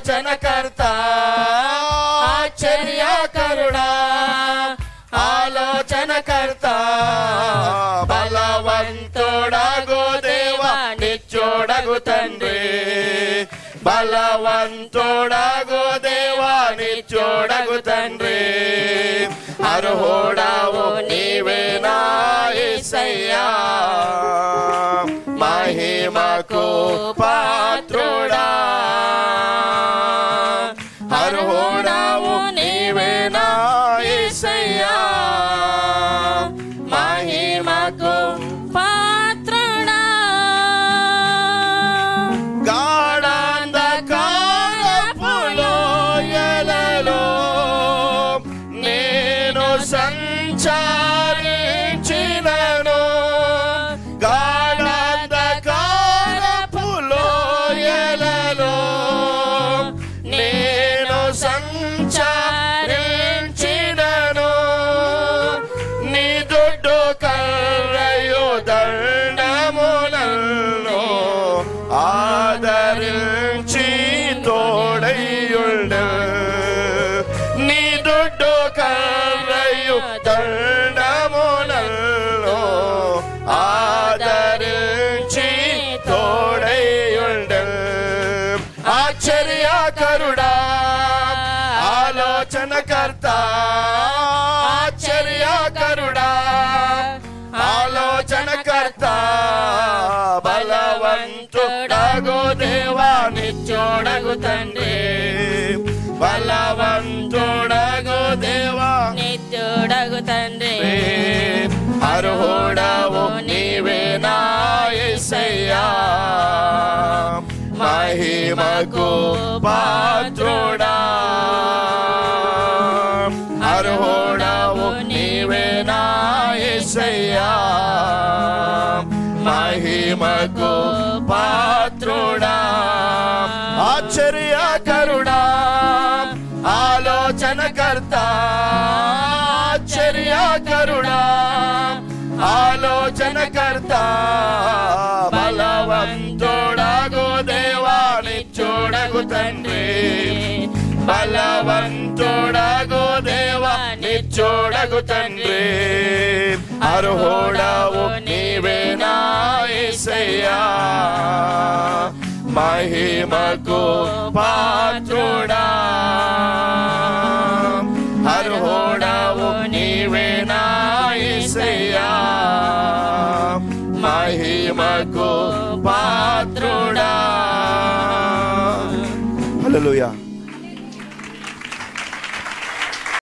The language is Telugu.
ఆలోచనకర్త ఆశ్చర్యకరుడా ఆలోచనకర్త బలవంతుడగు దేవా నిత్యుడగు తండ్రి బలవంతుడగు దేవా నిత్యుడగు తండ్రి అర్హుడవు నీవేనా యేసయ్యా మహిమకు పాత్రుడా అర్హుడవు నీవేనా యేసయ్యా మహిమకు పాత్రుడా గాఢాంధకారపు లోయలలో నేను సంచరించినను గాఢాంధకారపు లోయలలో నేను సంచరించినను నీ దుడ్డు కర్రయు దండములను ఆదరించి తోడయుండ నీ దుడ్డు కర్రయు దండములను ఆదరించి తోడయుండ ఆశ్చర్యకరుడా ఆలోచనకర్త ఆశ్చర్యకరుడా ఆలోచనకర్త బలవంతుడగు దేవా నిత్యుడగు తండ్రి బలవంతుడగు దేవా నిత్యుడగు తండ్రి అర్హుడవు నీవేనా యేసయ్యా మహిమకు పాత్రుడా అర్హుడవు నీవేనా యేసయ్యా మహిమకు పాత్రుడా ఆశ్చర్యకరుడా ఆలోచనకర్త ఆశ్చర్యకరుడా ఆలోచనకర్త బలవంతుడగు దేవా నిత్యుడగు తండ్రి బలవంతుడగు దేవా నిత్యుడగు తండ్రి అర్హుడవు నీవేనా యేసయ్యా మహిమకు పాత్రుడా అర్హుడవు నీవేనా యేసయ్యా మహిమకు పాత్రుడా. హల్లెలూయా.